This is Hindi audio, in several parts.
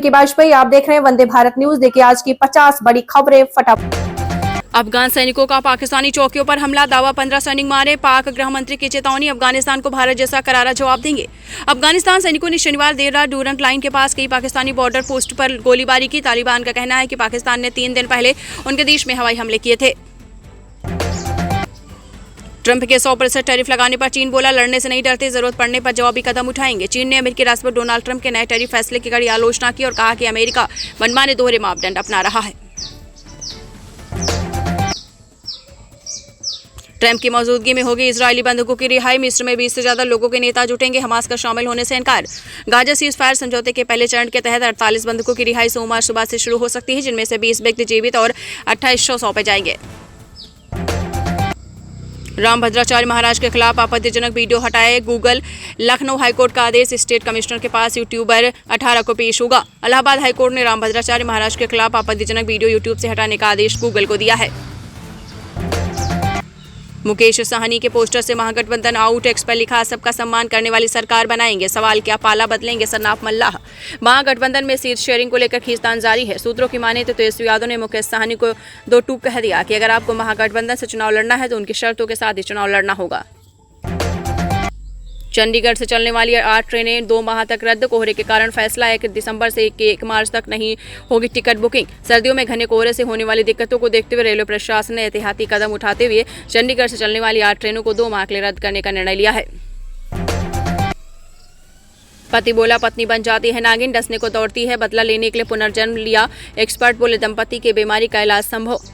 की वाजपेयी। आप देख रहे हैं वंदे भारत न्यूज। देखिए आज की 50 बड़ी खबरें फटाफट। अफगान सैनिकों का पाकिस्तानी चौकियों पर हमला, दावा 15 सैनिक मारे। पाक गृह मंत्री की चेतावनी, अफगानिस्तान को भारत जैसा करारा जवाब देंगे। अफगानिस्तान सैनिकों ने शनिवार देर रात डूरंग लाइन के पास कई पाकिस्तानी बॉर्डर पोस्ट पर गोलीबारी की। तालिबान का कहना है कि पाकिस्तान ने 3 दिन पहले उनके देश में हवाई हमले किए थे। ट्रंप के 100% टैरिफ लगाने पर चीन बोला, लड़ने से नहीं डरते, जरूरत पड़ने पर जवाबी कदम उठाएंगे। चीन ने अमेरिकी राष्ट्रपति डोनाल्ड ट्रंप के नए टैरिफ फैसले की कड़ी आलोचना की और कहा कि अमेरिका मनमाने दोहरे मापदंड अपना रहा है। ट्रंप की मौजूदगी में होगी इजरायली बंधकों की रिहाई। मिस्र में 20 से ज्यादा लोगों के नेता जुटेंगे। हमास का शामिल होने से इनकार। गाजा सीज फायर समझौते के पहले चरण के तहत 48 बंधकों की रिहाई सोमवार सुबह से शुरू हो सकती है, जिनमें से 20 व्यक्ति जीवित और 2800 सौंपे जाएंगे। रामभद्राचार्य महाराज के खिलाफ आपत्तिजनक वीडियो हटाए गूगल। लखनऊ हाईकोर्ट का आदेश, स्टेट कमिश्नर के पास यूट्यूबर 18 को पेश होगा। इलाहाबाद हाईकोर्ट ने रामभद्राचार्य महाराज के खिलाफ आपत्तिजनक वीडियो यूट्यूब से हटाने का आदेश गूगल को दिया है। मुकेश साहनी के पोस्टर से महागठबंधन आउट, एक्स पर लिखा, सबका सम्मान करने वाली सरकार बनाएंगे, सवाल क्या पाला बदलेंगे सरनाफ मल्लाह। महागठबंधन में सीट शेयरिंग को लेकर खींचतान जारी है। सूत्रों की माने तो तेजस्वी यादव ने मुकेश साहनी को 2 टूक कह दिया कि अगर आपको महागठबंधन से चुनाव लड़ना है तो उनकी शर्तों के साथ ही चुनाव लड़ना होगा। चंडीगढ़ से चलने वाली 8 ट्रेनें 2 माह तक रद्द। कोहरे के कारण फैसला 1 दिसंबर से 1 मार्च तक नहीं होगी टिकट बुकिंग। सर्दियों में घने कोहरे से होने वाली दिक्कतों को देखते हुए रेलवे प्रशासन ने एहतियाती कदम उठाते हुए चंडीगढ़ से चलने वाली 8 ट्रेनों को 2 माह के लिए रद्द करने का निर्णय लिया है। पति बोला, पत्नी बन जाती है नागिन, डसने को दौड़ती है, बदला लेने के लिए पुनर्जन्म लिया। एक्सपर्ट बोले, दंपति की बीमारी का इलाज संभव।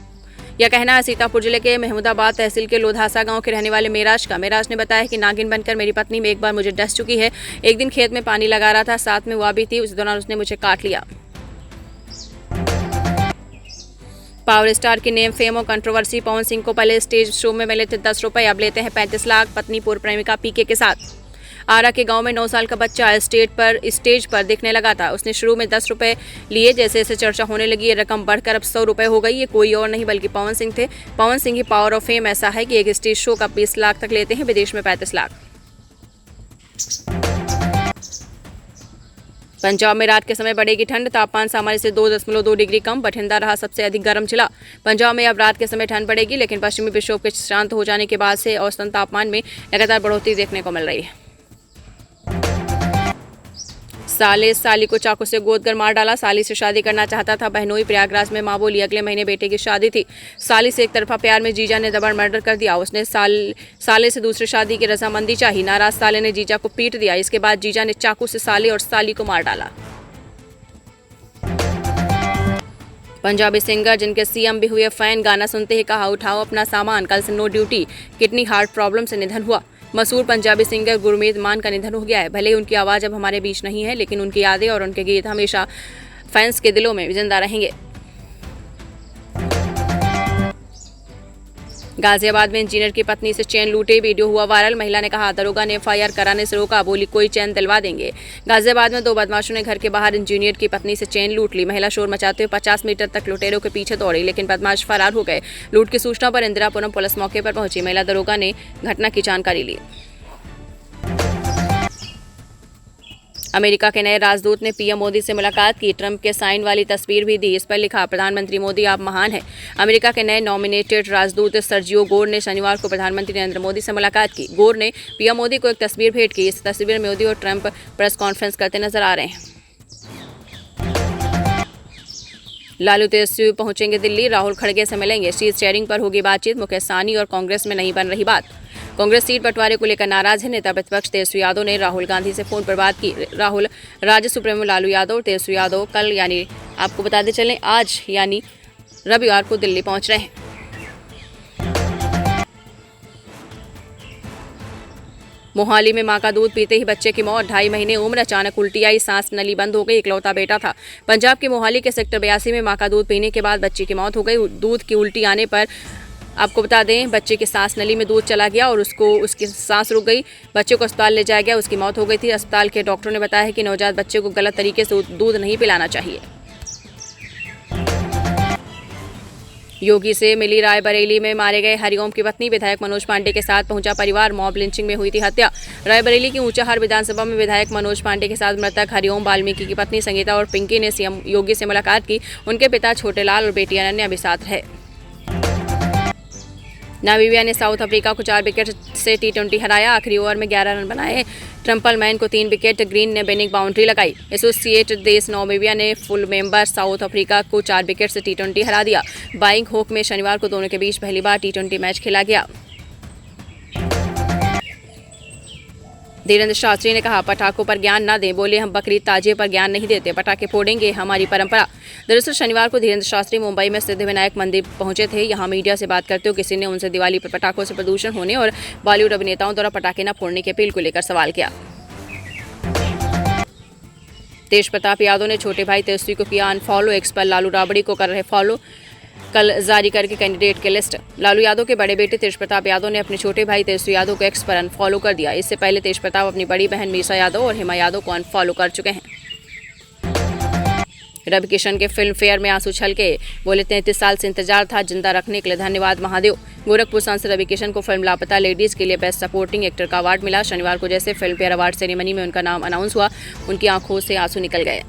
यह कहना है सीतापुर जिले के महमूदाबाद तहसील के लोधासा गांव के रहने वाले मेराज का। मेराज ने बताया कि नागिन बनकर मेरी पत्नी में एक बार मुझे डस चुकी है। एक दिन खेत में पानी लगा रहा था, साथ में वो भी थी, उस दौरान उसने मुझे काट लिया। पावर स्टार की नेम, फेम और कंट्रोवर्सी। पवन सिंह को पहले स्टेज शो में मिले थे 10 रुपए, अब लेते हैं 35 लाख। पत्नी पूर्व प्रेमिका पीके के साथ। आरा के गांव में 9 साल का बच्चा स्टेज पर दिखने लगा था। उसने शुरू में 10 रुपए लिए, जैसे जैसे चर्चा होने लगी ये रकम बढ़कर अब 100 रुपए हो गई। ये कोई और नहीं बल्कि पवन सिंह थे। पवन सिंह की पावर ऑफ फेम ऐसा है कि एक स्टेज शो का 20 लाख तक लेते हैं, विदेश में 35 लाख। पंजाब में रात के समय बढ़ेगी ठंड, तापमान सामान्य से 2.2 डिग्री कम। बठिंडा रहा सबसे अधिक गर्म जिला। पंजाब में अब रात के समय ठंड बढ़ेगी, लेकिन पश्चिमी विक्षोभ के शांत हो जाने के बाद से औसतन तापमान में लगातार बढ़ोतरी देखने को मिल रही है। साले साली को चाकू से गोद कर मार डाला। साली से शादी करना चाहता था बहनोई। प्रयागराज में मां बोली, अगले महीने बेटे की शादी थी। साली से एक तरफा प्यार में जीजा ने दबड़ मर्डर कर दिया। उसने साले से दूसरी शादी की रजामंदी चाही। नाराज साले ने जीजा को पीट दिया। इसके बाद जीजा ने चाकू से साले और साली को मार डाला। पंजाबी सिंगर जिनके सीएम भी हुए फैन, गाना सुनते ही कहा, उठाओ अपना सामान, कल से no duty. Kidney heart problem से निधन हुआ। मशहूर पंजाबी सिंगर गुरमीत मान का निधन हो गया है। भले ही उनकी आवाज़ अब हमारे बीच नहीं है, लेकिन उनकी यादें और उनके गीत हमेशा फैंस के दिलों में जिंदा रहेंगे। गाजियाबाद में इंजीनियर की पत्नी से चेन लूटे, वीडियो हुआ वायरल। महिला ने कहा, दरोगा ने एफआईआर कराने से रोका, बोली कोई चेन दिलवा देंगे। गाजियाबाद में 2 बदमाशों ने घर के बाहर इंजीनियर की पत्नी से चेन लूट ली। महिला शोर मचाते हुए 50 मीटर तक लुटेरों के पीछे दौड़ी, लेकिन बदमाश फरार हो गए। लूट की सूचना पर इंदिरापुरम पुलिस मौके पर पहुंची। महिला दरोगा ने घटना की जानकारी ली। अमेरिका के नए राजदूत ने पीएम मोदी से मुलाकात की। ट्रंप के साइन वाली तस्वीर भी दी। इस पर लिखा, प्रधानमंत्री मोदी आप महान हैं। अमेरिका के नए नॉमिनेटेड राजदूत सर्जियो गोर ने शनिवार को प्रधानमंत्री नरेंद्र मोदी से मुलाकात की। गोर ने पीएम मोदी को एक तस्वीर भेंट की। इस तस्वीर में मोदी और ट्रंप प्रेस कॉन्फ्रेंस करते नजर आ रहे हैं। लालू तेजस्वी पहुंचेंगे दिल्ली, राहुल खड़गे से मिलेंगे। सीट शेयरिंग पर होगी बातचीत। मुकेश सहनी और कांग्रेस में नहीं बन रही बात। कांग्रेस सीट बंटवारे को लेकर नाराज है। नेता प्रतिपक्ष तेजस्वी यादव ने राहुल गांधी से फोन पर बात की। राहुल राज्य सुप्रीमो लालू यादव और तेजस्वी यादव कल यानी आपको बताते चलें आज यानी रविवार को दिल्ली पहुंच रहे हैं। मोहाली में मां का दूध पीते ही बच्चे की मौत, 2.5 महीने उम्र, अचानक उल्टी आई, सांस नली बंद हो गई, इकलौता बेटा था। पंजाब के मोहाली के सेक्टर 82 में मां का दूध पीने के बाद बच्चे की मौत हो गई। दूध की उल्टी आने पर आपको बता दें बच्चे की सांस नली में दूध चला गया और उसकी सांस रुक गई। बच्चे को अस्पताल ले जाया गया, उसकी मौत हो गई थी। अस्पताल के डॉक्टरों ने बताया है कि नवजात बच्चे को गलत तरीके से दूध नहीं पिलाना चाहिए। योगी से मिली रायबरेली में मारे गए हरिओम की पत्नी। विधायक मनोज पांडे के साथ पहुंचा परिवार। मॉब लिंचिंग में हुई थी हत्या। रायबरेली की ऊंचाहार विधानसभा में विधायक मनोज पांडे के साथ मृतक हरिओम वाल्मीकि की पत्नी संगीता और पिंकी ने सीएम योगी से मुलाकात की। उनके पिता छोटेलाल और बेटी अनन्या भी साथ रहे। नामीबिया ने साउथ अफ्रीका को 4 विकेट से T20 हराया। आखिरी ओवर में 11 रन बनाए। ट्रम्पलमैन को 3 विकेट, ग्रीन ने बेनिंग बाउंड्री लगाई। एसोसिएट देश नामीबिया ने फुल मेंबर साउथ अफ्रीका को 4 विकेट से T20 हरा दिया। बाइंग होक में शनिवार को दोनों के बीच पहली बार T20 मैच खेला गया। धीरेन्द्र शास्त्री ने कहा, पटाखों पर ज्ञान न दें। बोले, हम बकरीद ताजिए पर ज्ञान नहीं देते, पटाखे फोड़ेंगे, हमारी परंपरा। दरअसल शनिवार को धीरेन्द्र शास्त्री मुंबई में सिद्धिविनायक मंदिर पहुंचे थे। यहां मीडिया से बात करते हुए किसी ने उनसे दिवाली पर पटाखों से प्रदूषण होने और बॉलीवुड अभिनेताओं द्वारा पटाखे न फोड़ने की अपील को लेकर सवाल किया। तेज प्रताप यादव ने छोटे भाई तेजस्वी को किया अनफॉलो। एक्स पर लालू राबड़ी को कर रहे फॉलो। कल जारी करके कैंडिडेट की लिस्ट। लालू यादव के बड़े बेटे तेज प्रताप यादव ने अपने छोटे भाई तेजस्वी यादव को एक्स पर अनफॉलो कर दिया। इससे पहले तेज प्रताप अपनी बड़ी बहन मीसा यादव और हेमा यादव को अनफॉलो कर चुके हैं। रवि किशन के फिल्म फेयर में आंसू छलके। बोले, 33 साल से इंतजार था, जिंदा रखने के लिए धन्यवाद महादेव। गोरखपुर सांसद रवि किशन को फिल्म लापता लेडीज के लिए बेस्ट सपोर्टिंग एक्टर का अवार्ड मिला। शनिवार को जैसे फिल्म फेयर अवार्ड सेरेमनी में उनका नाम अनाउंस हुआ, उनकी आंखों से आंसू निकल गए।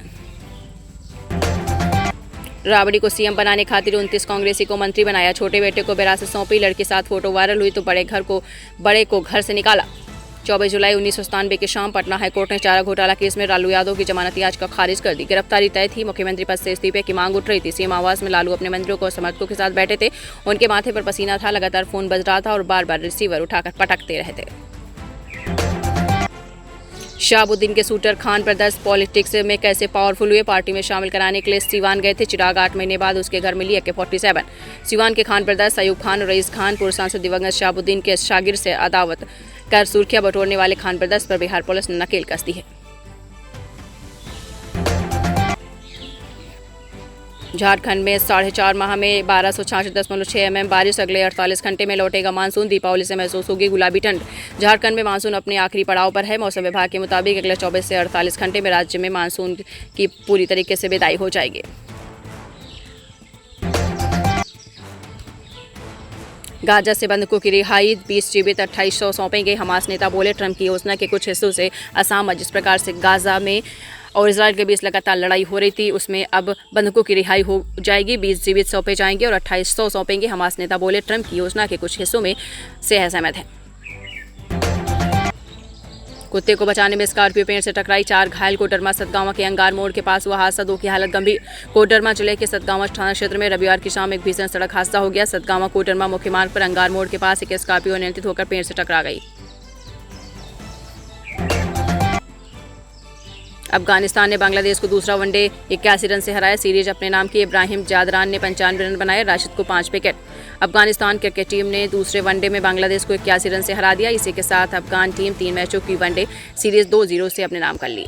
राबड़ी को सीएम बनाने खातिर 29 कांग्रेसी को मंत्री बनाया। छोटे बेटे को विरासत सौंपी। लड़की साथ फोटो वायरल हुई तो बड़े को घर से निकाला। 24 जुलाई 1997 की शाम पटना हाईकोर्ट ने चारा घोटाला केस में लालू यादव की जमानत याचिका खारिज कर दी। गिरफ्तारी तय थी। मुख्यमंत्री पद से इस्तीफे की मांग उठ रही थी। सीएम आवास में लालू अपने मंत्रियों और समर्थकों के साथ बैठे थे। उनके माथे पर पसीना था। लगातार फोन बज रहा था और बार बार रिसीवर उठाकर पटकते रहे थे। शहाबुद्दीन के शूटर खान ब्रदर्स पॉलिटिक्स में कैसे पावरफुल हुए। पार्टी में शामिल कराने के लिए सीवान गए थे चिराग। 8 महीने बाद उसके घर मिली AK-47। सीवान के खान ब्रदर्स अयूब खान और रईस खान पूर्व सांसद दिवंगत शहाबुद्दीन के शागिर से अदावत कर सुर्खियां बटोरने वाले खान ब्रदर्स पर बिहार पुलिस ने नकेल कस दी है। झारखंड में 4.5 माह में 1266.6 mm बारिश। अगले 48 घंटे में लौटेगा मानसून। दीपावली से महसूस होगी गुलाबी ठंड। झारखंड में मानसून अपने आखिरी पड़ाव पर है। मौसम विभाग के मुताबिक अगले 24 से 48 घंटे में राज्य में मानसून की पूरी तरीके से विदाई हो जाएगी। गाजा से बंधकों की रिहाई। 20 जीवित 2800 सौंपेंगे। हमास नेता बोले, ट्रंप की योजना के कुछ हिस्सों से असहमत। जिस प्रकार से गाजा में और इजराइल के बीच लगातार लड़ाई हो रही थी, उसमें अब बंधकों की रिहाई हो जाएगी। 20 जीवित सौंपे जाएंगे और 2800 सौंपेंगे। हमास नेता बोले, ट्रंप की योजना के कुछ हिस्सों में से असहमत है। कुत्ते को बचाने में स्कॉर्पियो पेड़ से टकराई। 4 घायल। कोडरमा सतगांवा के अंगार मोड़ के पास हुआ हादसा। 2 की हालत गंभीर। कोडरमा जिले के सतगांवा थाना क्षेत्र में रविवार की शाम एक भीषण सड़क हादसा हो गया। सतगांवा कोडरमा मुख्य मार्ग पर अंगार मोड़ के पास एक स्कॉर्पियो अनियंत्रित होकर पेड़ से टकरा गई। अफगानिस्तान ने बांग्लादेश को दूसरा वनडे 81 रन से हराया। सीरीज अपने नाम की। इब्राहिम जादरान ने 95 रन बनाए। राशिद को 5 विकेट। अफगानिस्तान क्रिकेट टीम ने दूसरे वनडे में बांग्लादेश को 81 रन से हरा दिया। इसी के साथ अफगान टीम 3 मैचों की वनडे सीरीज 2-0 से अपने नाम कर ली।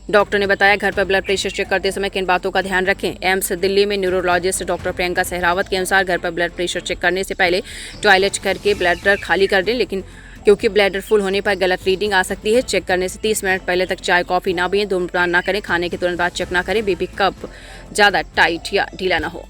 डॉक्टर ने बताया, घर पर ब्लड प्रेशर चेक करते समय किन बातों का ध्यान रखें। एम्स दिल्ली में न्यूरोलॉजिस्ट डॉक्टर प्रियंका सहरावत के अनुसार घर पर ब्लड प्रेशर चेक करने से पहले टॉयलेट करके ब्लैडर खाली कर दें, लेकिन क्योंकि ब्लैडर फुल होने पर गलत रीडिंग आ सकती है। चेक करने से 30 मिनट पहले तक चाय कॉफी ना पिएं। धूम्रपान ना करें। खाने के तुरंत बाद चेक ना करें। बीपी कप ज़्यादा टाइट या ढीला ना हो।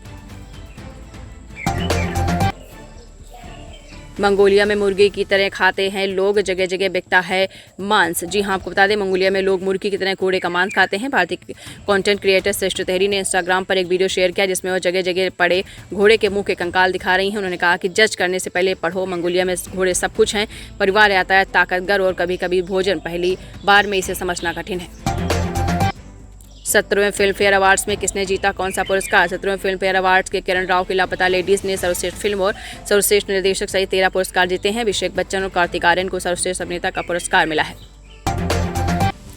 मंगोलिया में मुर्गी की तरह खाते हैं लोग। जगह जगह बिकता है मांस। जी हां, आपको बता दें, मंगोलिया में लोग मुर्गी की तरह घोड़े का मांस खाते हैं। भारतीय कंटेंट क्रिएटर श्रेष्ठ तेहरी ने इंस्टाग्राम पर एक वीडियो शेयर किया जिसमें वो जगह जगह पड़े घोड़े के मुंह के कंकाल दिखा रही हैं। उन्होंने कहा कि जज करने से पहले पढ़ो। मंगोलिया में घोड़े सब कुछ हैं। परिवार, यातायात, ताकतवर और कभी कभी भोजन। पहली बार में इसे समझना कठिन है। 17वें फिल्म फेयर अवार्ड्स में किसने जीता कौन सा पुरस्कार। 17वें फिल्म फेयर अवार्ड्स के किरण राव की लापता लेडीज ने सर्वश्रेष्ठ फिल्म और सर्वश्रेष्ठ निर्देशक सहित 13 पुरस्कार जीते हैं। अभिषेक बच्चन और कार्तिक आर्यन को सर्वश्रेष्ठ अभिनेता का पुरस्कार मिला है।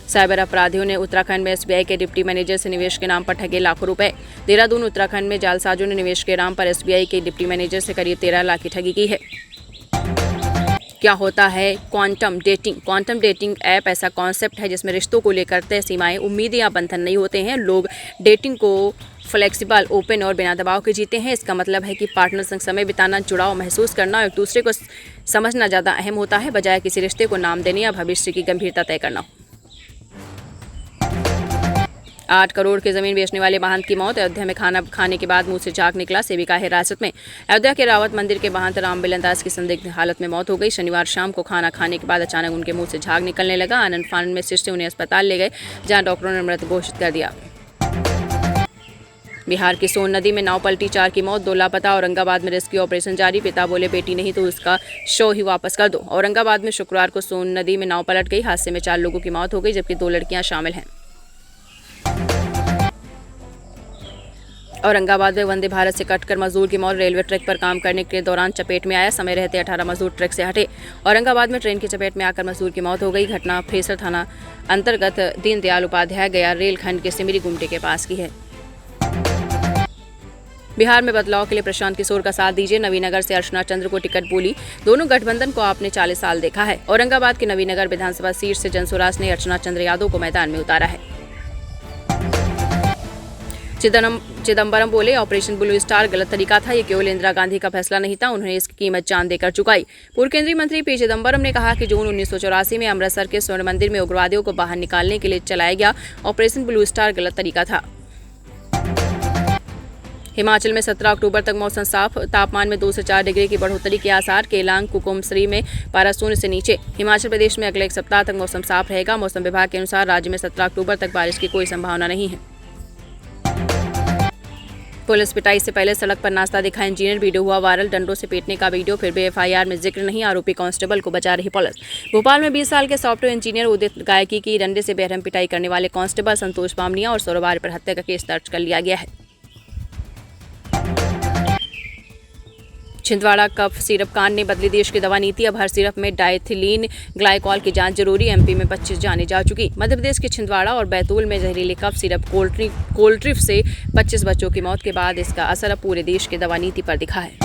साइबर अपराधियों ने उत्तराखंड में SBI के डिप्टी मैनेजर से निवेश के नाम पर ठगे लाखों रुपए। देहरादून उत्तराखंड में जालसाजों ने निवेश के नाम पर SBI के डिप्टी मैनेजर से करीब 13 लाख की ठगी की है। क्या होता है quantum dating. Quantum dating app ऐसा कॉन्सेप्ट है जिसमें रिश्तों को लेकर तय सीमाएं, उम्मीदें या बंधन नहीं होते हैं। लोग डेटिंग को फ्लेक्सिबल, ओपन और बिना दबाव के जीते हैं। इसका मतलब है कि पार्टनर संग समय बिताना, जुड़ाव महसूस करना और एक दूसरे को समझना ज़्यादा अहम होता है, बजाय किसी रिश्ते को नाम देने या भविष्य की गंभीरता तय करना। 8 करोड़ की जमीन बेचने वाले महंत की मौत। अयोध्या में खाना खाने के बाद मुंह से झाग निकला, सेविका हिरासत में। अयोध्या के रावत मंदिर के महंत रामबिलन दास की संदिग्ध हालत में मौत हो गई। शनिवार शाम को खाना खाने के बाद अचानक उनके मुंह से झाग निकलने लगा। आनंद फानंद में सिर से उन्हें अस्पताल ले गए, जहां डॉक्टरों ने मृत घोषित कर दिया। बिहार की सोन नदी में नाव पलटी, 4 की मौत, 2 लापता। औरंगाबाद में रेस्क्यू ऑपरेशन जारी। पिता बोले बेटी नहीं तो उसका शो ही वापस कर दो। औरंगाबाद में शुक्रवार को सोन नदी में नाव पलट गई। हादसे में 4 लोगों की मौत हो गई, जबकि 2 लड़कियां शामिल हैं। औरंगाबाद में वंदे भारत से कटकर मजदूर की मौत। रेलवे ट्रैक पर काम करने के दौरान चपेट में आया, समय रहते 18 मजदूर ट्रैक से हटे। औरंगाबाद में ट्रेन की चपेट में आकर मजदूर की मौत हो गई। घटना फ्रेसर थाना अंतर्गत दीनदयाल उपाध्याय गया रेलखंड के सिमरी गुमटे के पास की है। बिहार में बदलाव के लिए प्रशांत किशोर का साथ दीजिए। नवीनगर से अर्चना चंद्र को टिकट बोली। दोनों गठबंधन को आपने 40 साल देखा है। औरंगाबाद के नवीनगर विधानसभा सीट से जनसुराज ने अर्चना चंद्र यादव को मैदान में उतारा है। चिदम्बरम बोले ऑपरेशन ब्लू स्टार गलत तरीका था, ये केवल इंदिरा गांधी का फैसला नहीं था, उन्होंने इसकी कीमत जान देकर चुकाई। पूर्व केंद्रीय मंत्री पी चिदम्बरम ने कहा कि जून 1984 में अमृतसर के स्वर्ण मंदिर में उग्रवादियों को बाहर निकालने के लिए चलाया गया ऑपरेशन ब्लू स्टार गलत तरीका था। हिमाचल में 17 अक्टूबर तक मौसम साफ, तापमान में 2 से 4 डिग्री की बढ़ोतरी के आसार। केलांग कुकुमसरी में पारा शून्य से नीचे। हिमाचल प्रदेश में अगले 1 सप्ताह तक मौसम साफ रहेगा। मौसम विभाग के अनुसार राज्य में 17 अक्टूबर तक बारिश की कोई संभावना नहीं है। पुलिस पिटाई से पहले सड़क पर नाश्ता दिखा इंजीनियर, वीडियो हुआ वायरल। डंडों से पीटने का वीडियो, फिर भी एफआईआर में जिक्र नहीं। आरोपी कांस्टेबल को बचा रही पुलिस। भोपाल में 20 साल के सॉफ्टवेयर इंजीनियर उदित गायकी की डंडे से बेरहम पिटाई करने वाले कांस्टेबल संतोष बामनिया और सौरभ पर हत्या का केस दर्ज कर लिया गया है। छिंदवाड़ा कफ सिरप कांड ने बदली देश की दवा नीति। अब हर सिरप में डाइथिलीन ग्लाइकॉल की जांच जरूरी। एमपी में 25 जानें जा चुकी। मध्य प्रदेश के छिंदवाड़ा और बैतूल में जहरीले कफ सिरप कोल्ड्रिफ से 25 बच्चों की मौत के बाद इसका असर अब पूरे देश की दवा नीति पर दिखा है।